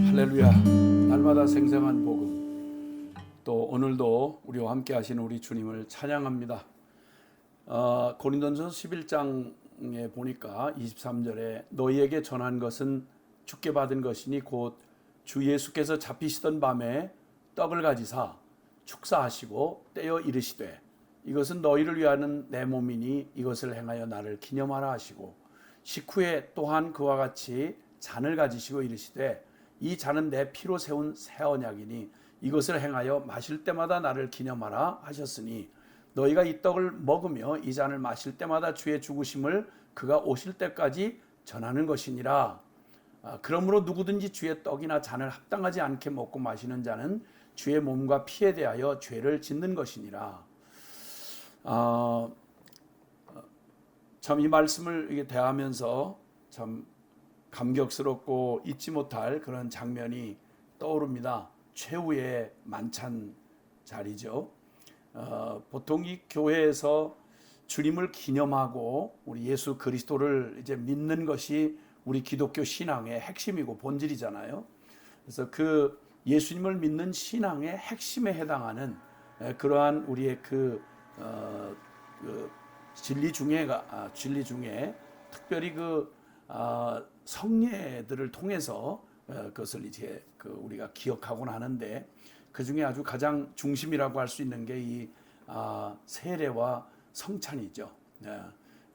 할렐루야. 날마다 생생한 복음. 또 오늘도 우리와 함께 하시는 우리 주님을 찬양합니다. 고린도전서 11장에 보니까 23절에 너희에게 전한 것은 주께 받은 것이니 곧 주 예수께서 잡히시던 밤에 떡을 가지사 축사하시고 떼어 이르시되 이것은 너희를 위하는 내 몸이니 이것을 행하여 나를 기념하라 하시고 식후에 또한 그와 같이 잔을 가지시고 이르시되 이 잔은 내 피로 세운 새 언약이니 이것을 행하여 마실 때마다 나를 기념하라 하셨으니 너희가 이 떡을 먹으며 이 잔을 마실 때마다 주의 죽으심을 그가 오실 때까지 전하는 것이니라. 그러므로 누구든지 주의 떡이나 잔을 합당하지 않게 먹고 마시는 자는 주의 몸과 피에 대하여 죄를 짓는 것이니라. 참 이 말씀을 대하면서 참 감격스럽고 잊지 못할 그런 장면이 떠오릅니다. 최후의 만찬 자리죠. 보통 이 교회에서 주님을 기념하고 우리 예수 그리스도를 이제 믿는 것이 우리 기독교 신앙의 핵심이고 본질이잖아요. 그래서 그 예수님을 믿는 신앙의 핵심에 해당하는 그러한 우리의 그 진리 중에 특별히 성례들을 통해서 그것을 이제 우리가 기억하곤 하는데 그 중에 아주 가장 중심이라고 할 수 있는 게 이 세례와 성찬이죠.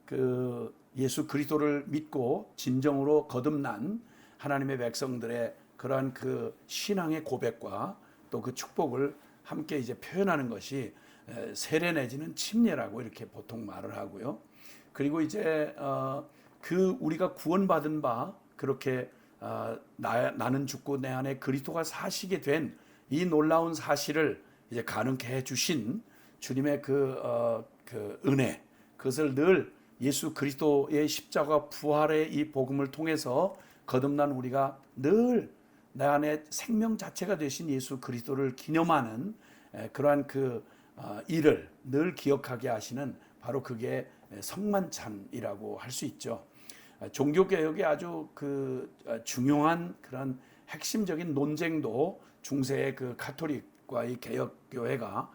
그 예수 그리스도를 믿고 진정으로 거듭난 하나님의 백성들의 그러한 그 신앙의 고백과 또 그 축복을 함께 이제 표현하는 것이 세례 내지는 침례라고 이렇게 보통 말을 하고요. 그리고 이제 그 우리가 구원받은 바 그렇게 나는 죽고 내 안에 그리스도가 사시게 된 이 놀라운 사실을 이제 가능케 해 주신 주님의 그 은혜, 그것을 늘 예수 그리스도의 십자가 부활의 이 복음을 통해서 거듭난 우리가 늘 내 안에 생명 자체가 되신 예수 그리스도를 기념하는 그러한 그 일을 늘 기억하게 하시는 바로 그게 성만찬이라고 할 수 있죠. 종교개혁의 아주 중요한 그런 핵심적인 논쟁도 중세의 그 가톨릭과의 개혁교회가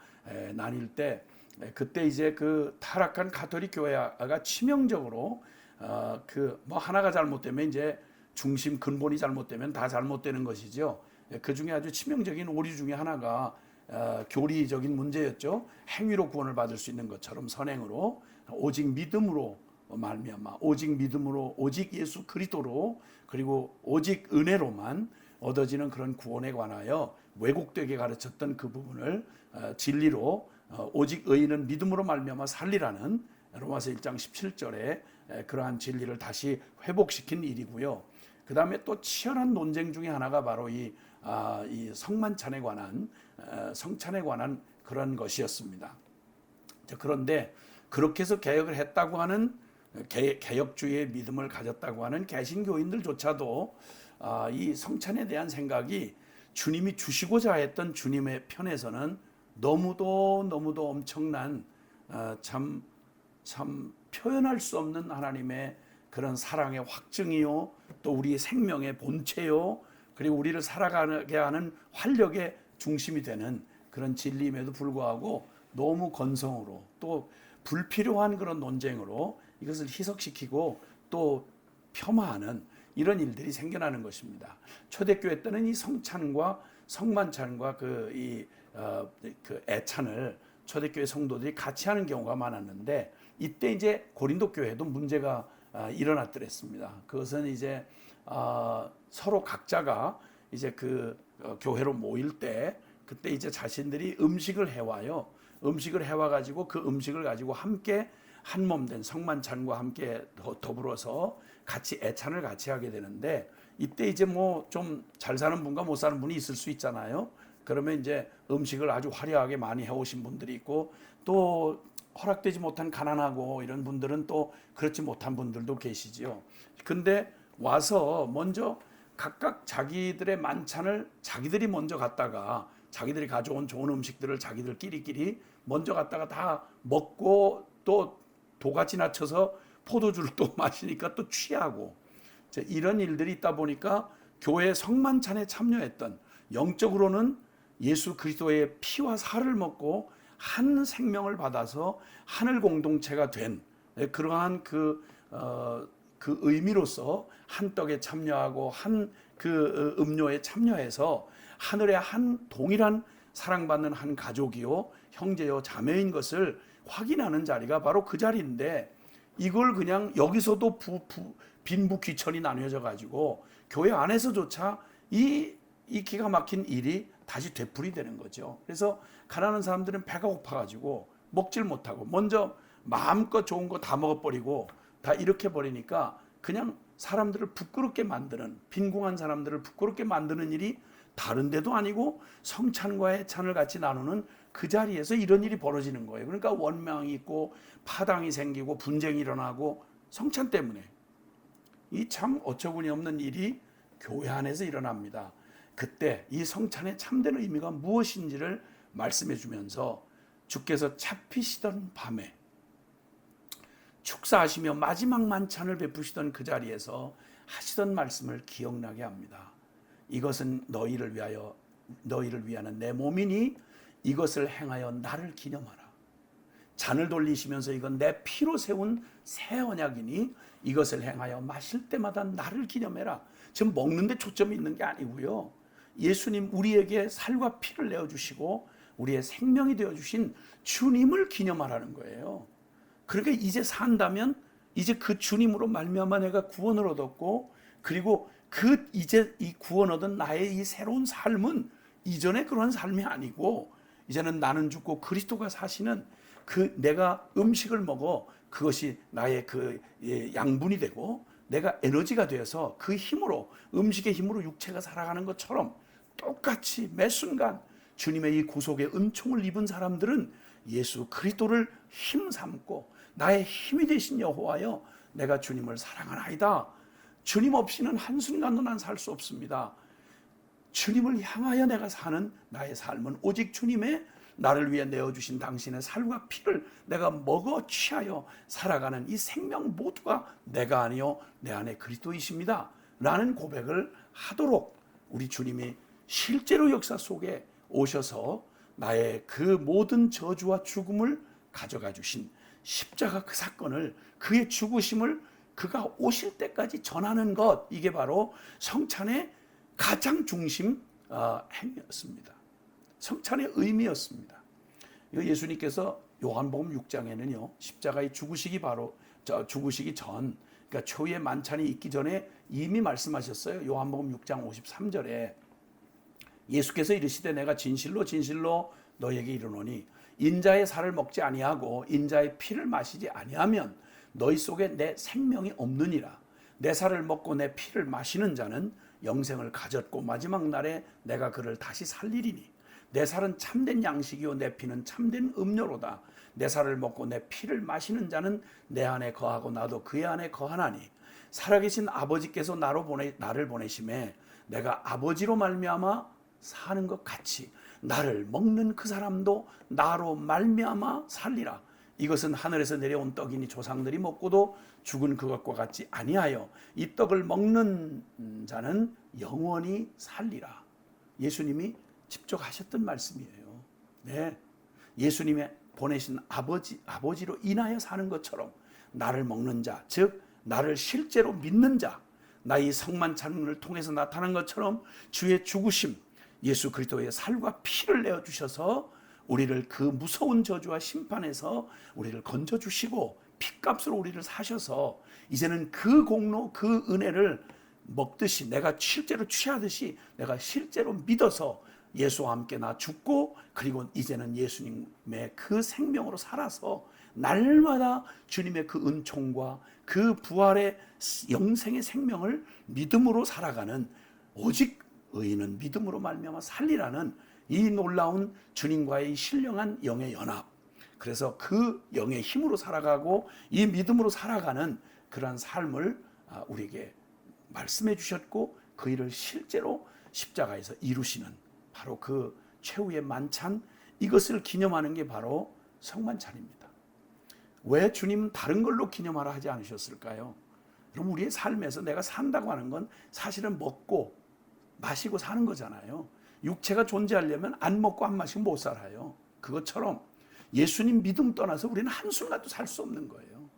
나뉠 때 그때 이제 그 타락한 가톨릭 교회가 치명적으로 뭐 하나가 잘못되면 이제 중심 근본이 잘못되면 다 잘못되는 것이죠. 그 중에 아주 치명적인 오류 중에 하나가 교리적인 문제였죠. 행위로 구원을 받을 수 있는 것처럼 선행으로 오직 믿음으로 말미암아 오직 믿음으로 오직 예수 그리스도로 그리고 오직 은혜로만 얻어지는 그런 구원에 관하여 왜곡되게 가르쳤던 그 부분을 진리로 오직 의인은 믿음으로 말미암아 살리라는 로마서 1장 17절에 그러한 진리를 다시 회복시킨 일이고요. 그 다음에 또 치열한 논쟁 중에 하나가 바로 이 성만찬에 관한 성찬에 관한 그런 것이었습니다. 그런데 그렇게 해서 개혁을 했다고 하는 개혁주의의 믿음을 가졌다고 하는 개신교인들조차도 이 성찬에 대한 생각이 주님이 주시고자 했던 주님의 편에서는 너무도 엄청난 참 표현할 수 없는 하나님의 그런 사랑의 확증이요, 또 우리의 생명의 본체요, 그리고 우리를 살아가게 하는 활력의 중심이 되는 그런 진리임에도 불구하고 너무 건성으로 또 불필요한 그런 논쟁으로 이것을 희석시키고 또 폄하하는 이런 일들이 생겨나는 것입니다. 초대교회 때는 이 성찬과 성만찬과 그 애찬을 초대교회 성도들이 같이 하는 경우가 많았는데 이때 이제 고린도 교회도 문제가 일어났더랬습니다. 그것은 이제 서로 각자가 이제 교회로 모일 때 그때 이제 자신들이 음식을 해와요. 음식을 해와 가지고 그 음식을 가지고 함께 한 몸 된 성만찬과 함께 더불어서 같이 애찬을 같이 하게 되는데 이때 이제 뭐 좀 잘 사는 분과 못 사는 분이 있을 수 있잖아요. 그러면 이제 음식을 아주 화려하게 많이 해오신 분들이 있고 또 허락되지 못한 가난하고 이런 분들은 또 그렇지 못한 분들도 계시지요. 근데 와서 먼저 각각 자기들의 만찬을 자기들이 먼저 갔다가 자기들이 가져온 좋은 음식들을 자기들끼리 먼저 갔다가 다 먹고 또 도가 지나쳐서 포도주를 또 마시니까 또 취하고, 이런 일들이 있다 보니까 교회 성만찬에 참여했던, 영적으로는 예수 그리스도의 피와 살을 먹고 한 생명을 받아서 하늘 공동체가 된 그러한 그 의미로서 한 떡에 참여하고 한 그 음료에 참여해서 하늘의 한 동일한 사랑받는 한 가족이요 형제요 자매인 것을 확인하는 자리가 바로 그 자리인데, 이걸 그냥 여기서도 빈부 귀천이 나뉘어져 가지고 교회 안에서조차 이 기가 막힌 일이 다시 되풀이 되는 거죠. 그래서 가난한 사람들은 배가 고파 가지고 먹질 못하고 먼저 마음껏 좋은 거 다 먹어버리고 다 이렇게 버리니까 그냥 사람들을 부끄럽게 만드는, 빈궁한 사람들을 부끄럽게 만드는 일이 다른 데도 아니고 성찬과의 찬을 같이 나누는 그 자리에서 이런 일이 벌어지는 거예요. 그러니까 원망이 있고 파당이 생기고 분쟁이 일어나고, 성찬 때문에. 이 참 어처구니 없는 일이 교회 안에서 일어납니다. 그때 이 성찬의 참된 의미가 무엇인지를 말씀해 주면서 주께서 잡히시던 밤에 축사하시며 마지막 만찬을 베푸시던 그 자리에서 하시던 말씀을 기억나게 합니다. 이것은 너희를 위하는 내 몸이니 이것을 행하여 나를 기념하라. 잔을 돌리시면서 이건 내 피로 세운 새 언약이니 이것을 행하여 마실 때마다 나를 기념해라. 지금 먹는데 초점이 있는 게 아니고요. 예수님 우리에게 살과 피를 내어주시고 우리의 생명이 되어주신 주님을 기념하라는 거예요. 그러니까 이제 산다면 이제 그 주님으로 말미암아 내가 구원을 얻었고, 그리고 이제 이 구원 얻은 나의 이 새로운 삶은 이전의 그런 삶이 아니고 이제는 나는 죽고 그리스도가 사시는 그 내가 음식을 먹어 그것이 나의 그 양분이 되고 내가 에너지가 되어서 그 힘으로, 음식의 힘으로 육체가 살아가는 것처럼 똑같이 매 순간 주님의 이 구속의 은총을 입은 사람들은 예수 그리스도를 힘삼고 나의 힘이 되신 여호와여 내가 주님을 사랑하나이다. 주님 없이는 한순간도 난 살 수 없습니다. 주님을 향하여 내가 사는 나의 삶은 오직 주님의 나를 위해 내어주신 당신의 살과 피를 내가 먹어 취하여 살아가는 이 생명 모두가 내가 아니요 내 안에 그리스도이십니다 라는 고백을 하도록 우리 주님이 실제로 역사 속에 오셔서 나의 그 모든 저주와 죽음을 가져가 주신 십자가 그 사건을, 그의 죽으심을 그가 오실 때까지 전하는 것, 이게 바로 성찬의 가장 중심 행위였습니다. 성찬의 의미였습니다. 이거 예수님께서 요한복음 6장에는요 십자가의 죽으시기 전, 그러니까 초유의 만찬이 있기 전에 이미 말씀하셨어요. 요한복음 6장 53절에 예수께서 이르시되 내가 진실로 진실로 너에게 이르노니 인자의 살을 먹지 아니하고 인자의 피를 마시지 아니하면 너희 속에 내 생명이 없느니라. 내 살을 먹고 내 피를 마시는 자는 영생을 가졌고 마지막 날에 내가 그를 다시 살리리니 내 살은 참된 양식이요 내 피는 참된 음료로다. 내 살을 먹고 내 피를 마시는 자는 내 안에 거하고 나도 그의 안에 거하나니 살아계신 아버지께서 나를 보내심에 내가 아버지로 말미암아 사는 것 같이 나를 먹는 그 사람도 나로 말미암아 살리라. 이것은 하늘에서 내려온 떡이니 조상들이 먹고도 죽은 그것과 같지 아니하여 이 떡을 먹는 자는 영원히 살리라. 예수님이 직접 하셨던 말씀이에요. 네, 예수님의 보내신 아버지로 인하여 사는 것처럼 나를 먹는 자, 즉 나를 실제로 믿는 자, 나의 성만찬을 통해서 나타난 것처럼 주의 죽으심, 예수 그리스도의 살과 피를 내어주셔서 우리를 그 무서운 저주와 심판에서 우리를 건져주시고 피값으로 우리를 사셔서 이제는 그 공로, 그 은혜를 먹듯이 내가 실제로 취하듯이 내가 실제로 믿어서 예수와 함께 나 죽고, 그리고 이제는 예수님의 그 생명으로 살아서 날마다 주님의 그 은총과 그 부활의 영생의 생명을 믿음으로 살아가는, 오직 의인은 믿음으로 말미암아 살리라는 이 놀라운 주님과의 신령한 영의 연합, 그래서 그 영의 힘으로 살아가고 이 믿음으로 살아가는 그러한 삶을 우리에게 말씀해 주셨고 그 일을 실제로 십자가에서 이루시는 바로 그 최후의 만찬, 이것을 기념하는 게 바로 성만찬입니다. 왜 주님 다른 걸로 기념하라 하지 않으셨을까요? 그럼 우리의 삶에서 내가 산다고 하는 건 사실은 먹고 마시고 사는 거잖아요. 육체가 존재하려면 안 먹고 안 마시고 못 살아요. 그것처럼 예수님 믿음 떠나서 우리는 한순간도 살 수 없는 거예요.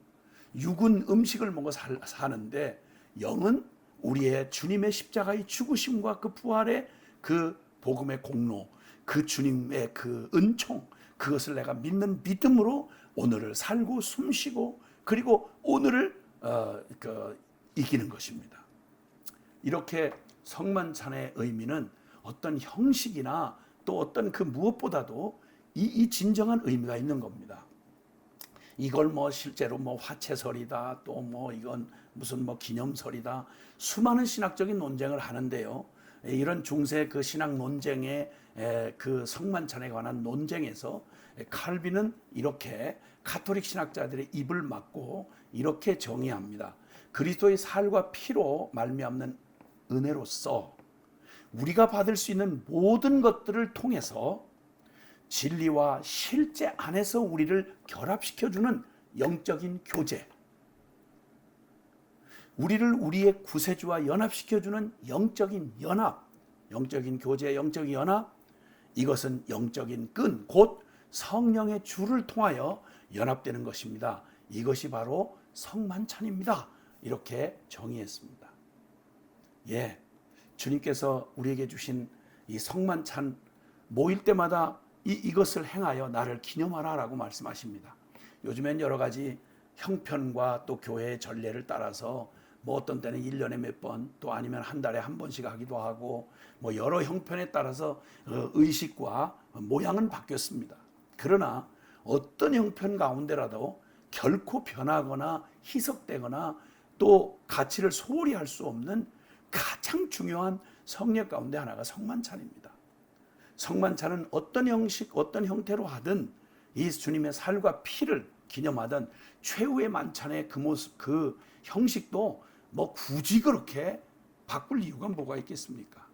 육은 음식을 먹어 사는데 영은 우리의 주님의 십자가의 죽으심과 그 부활의 그 복음의 공로, 그 주님의 그 은총, 그것을 내가 믿는 믿음으로 오늘을 살고 숨쉬고 그리고 오늘을 이기는 것입니다. 이렇게 성만찬의 의미는 어떤 형식이나 또 어떤 그 무엇보다도 이 진정한 의미가 있는 겁니다. 이걸 뭐 실제로 뭐 화채설이다 또 뭐 이건 무슨 뭐 기념설이다 수많은 신학적인 논쟁을 하는데요. 이런 중세 그 신학 논쟁의 그 성만찬에 관한 논쟁에서 칼빈은 이렇게 가톨릭 신학자들의 입을 막고 이렇게 정의합니다. 그리스도의 살과 피로 말미암는 은혜로서 우리가 받을 수 있는 모든 것들을 통해서 진리와 실제 안에서 우리를 결합시켜주는 영적인 교제, 우리를 우리의 구세주와 연합시켜주는 영적인 연합, 영적인 교제, 영적인 연합, 이것은 영적인 끈, 곧 성령의 줄을 통하여 연합되는 것입니다. 이것이 바로 성만찬입니다. 이렇게 정의했습니다. 예, 주님께서 우리에게 주신 이 성만찬 모일 때마다 이것을 행하여 나를 기념하라 라고 말씀하십니다. 요즘엔 여러 가지 형편과 또 교회의 전례를 따라서 뭐 어떤 때는 1년에 몇 번 또 아니면 한 달에 한 번씩 하기도 하고 뭐 여러 형편에 따라서 의식과 모양은 바뀌었습니다. 그러나 어떤 형편 가운데라도 결코 변하거나 희석되거나 또 가치를 소홀히 할 수 없는 가장 중요한 성례 가운데 하나가 성만찬입니다. 성만찬은 어떤 형식, 어떤 형태로 하든 이 주님의 살과 피를 기념하던 최후의 만찬의 그 모습, 그 형식도 뭐 굳이 그렇게 바꿀 이유가 뭐가 있겠습니까?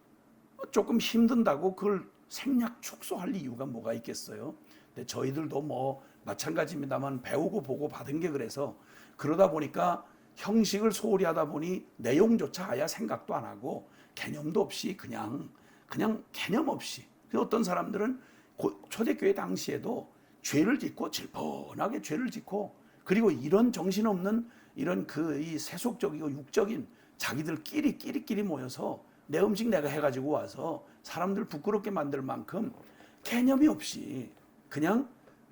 조금 힘든다고 그걸 생략 축소할 이유가 뭐가 있겠어요? 근데 저희들도 뭐 마찬가지입니다만 배우고 보고 받은 게 그래서 그러다 보니까 형식을 소홀히 하다 보니 내용조차 아예 생각도 안 하고 개념도 없이 그냥 개념 없이 어떤 사람들은 초대교회 당시에도 죄를 짓고 질펀하게 죄를 짓고 그리고 이런 정신없는 이런 이 세속적이고 육적인 자기들끼리 모여서 내 음식 내가 해가지고 와서 사람들 부끄럽게 만들 만큼 개념이 없이 그냥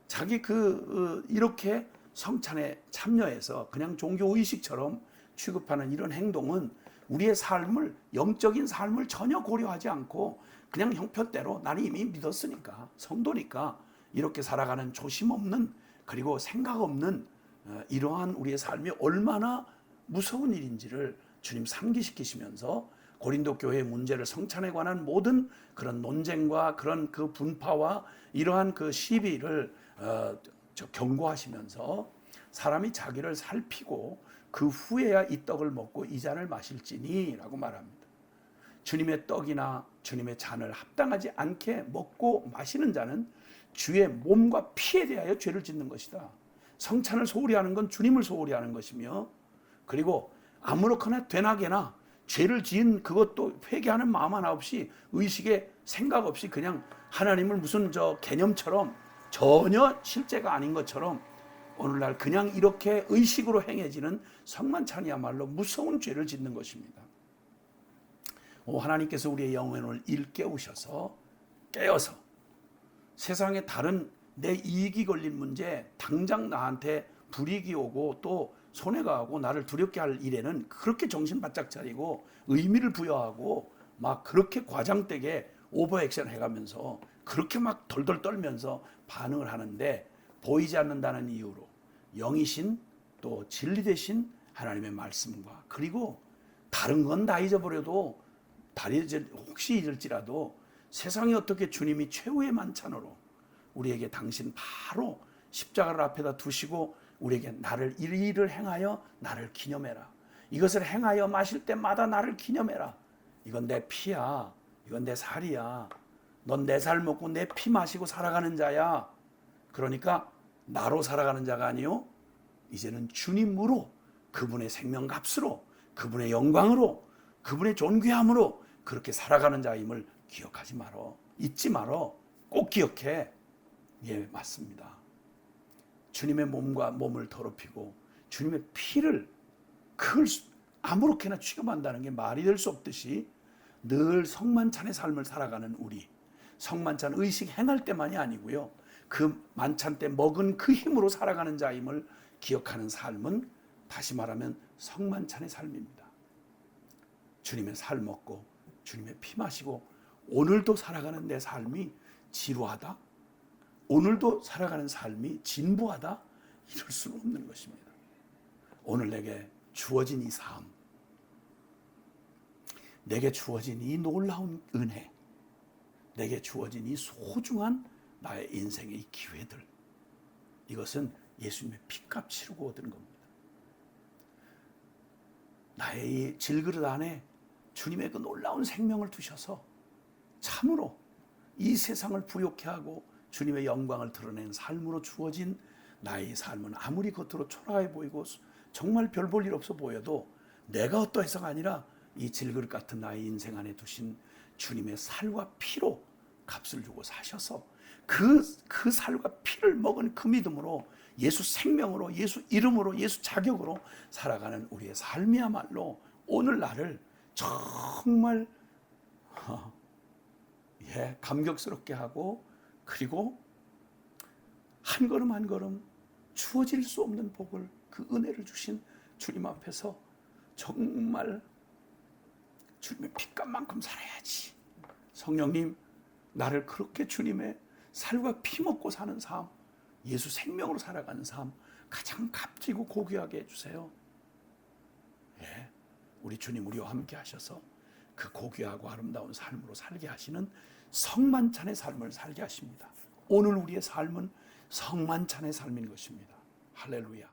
자기 이렇게 성찬에 참여해서 그냥 종교 의식처럼 취급하는 이런 행동은 우리의 삶을 영적인 삶을 전혀 고려하지 않고 그냥 형편대로 나는 이미 믿었으니까 성도니까 이렇게 살아가는 조심 없는 그리고 생각 없는 이러한 우리의 삶이 얼마나 무서운 일인지를 주님 상기시키시면서 고린도 교회의 문제를 성찬에 관한 모든 그런 논쟁과 그런 그 분파와 이러한 그 시비를 경고하시면서 사람이 자기를 살피고 그 후에야 이 떡을 먹고 이 잔을 마실지니 라고 말합니다. 주님의 떡이나 주님의 잔을 합당하지 않게 먹고 마시는 자는 주의 몸과 피에 대하여 죄를 짓는 것이다. 성찬을 소홀히 하는 건 주님을 소홀히 하는 것이며 그리고 아무렇거나 되나게나 죄를 지은 그것도 회개하는 마음 하나 없이 의식에 생각 없이 그냥 하나님을 무슨 개념처럼 전혀 실제가 아닌 것처럼 오늘날 그냥 이렇게 의식으로 행해지는 성만찬이야말로 무서운 죄를 짓는 것입니다. 하나님께서 우리의 영혼을 일깨우셔서 깨어서 세상에 다른 내 이익이 걸린 문제 당장 나한테 불이익이 오고 또 손해가 가고 나를 두렵게 할 일에는 그렇게 정신 바짝 차리고 의미를 부여하고 막 그렇게 과장되게 오버액션 해가면서 그렇게 막 덜덜 떨면서 반응을 하는데 보이지 않는다는 이유로 영이신 또 진리 되신 하나님의 말씀과 그리고 다른 건 다 잊어버려도 혹시 잊을지라도 세상이 어떻게 주님이 최후의 만찬으로 우리에게 당신 바로 십자가를 앞에다 두시고 우리에게 나를 이 일을 행하여 나를 기념해라. 이것을 행하여 마실 때마다 나를 기념해라. 이건 내 피야. 이건 내 살이야. 넌 내 살 먹고 내 피 마시고 살아가는 자야. 그러니까 나로 살아가는 자가 아니요 이제는 주님으로, 그분의 생명값으로, 그분의 영광으로, 그분의 존귀함으로 그렇게 살아가는 자임을 기억하지 말어. 잊지 말어. 꼭 기억해. 예, 맞습니다. 주님의 몸과 몸을 더럽히고 주님의 피를 그걸 아무렇게나 취급한다는 게 말이 될 수 없듯이 늘 성만찬의 삶을 살아가는 우리, 성만찬 의식 행할 때만이 아니고요, 그 만찬 때 먹은 그 힘으로 살아가는 자임을 기억하는 삶은 다시 말하면 성만찬의 삶입니다. 주님의 살 먹고 주님의 피 마시고 오늘도 살아가는 내 삶이 지루하다? 오늘도 살아가는 삶이 진부하다? 이럴 수는 없는 것입니다. 오늘 내게 주어진 이 삶, 내게 주어진 이 놀라운 은혜, 내게 주어진 이 소중한 나의 인생의 기회들, 이것은 예수님의 피값 치르고 얻은 겁니다. 나의 이 질그릇 안에 주님의 그 놀라운 생명을 두셔서 참으로 이 세상을 부욕케 하고 주님의 영광을 드러낸 삶으로 주어진 나의 삶은 아무리 겉으로 초라해 보이고 정말 별 볼 일 없어 보여도 내가 어떠해서가 아니라 이 질그릇 같은 나의 인생 안에 두신 주님의 살과 피로 값을 주고 사셔서 그 살과 피를 먹은 그 믿음으로 예수 생명으로, 예수 이름으로, 예수 자격으로 살아가는 우리의 삶이야말로 오늘 나를 정말 감격스럽게 하고, 그리고 한 걸음 한 걸음 주어질 수 없는 복을, 그 은혜를 주신 주님 앞에서 정말 주님의 피값만큼 살아야지. 성령님, 나를 그렇게 주님의 살과 피 먹고 사는 삶, 예수 생명으로 살아가는 삶 가장 값지고 고귀하게 해주세요. 예, 우리 주님 우리와 함께 하셔서 그 고귀하고 아름다운 삶으로 살게 하시는 성만찬의 삶을 살게 하십니다. 오늘 우리의 삶은 성만찬의 삶인 것입니다. 할렐루야.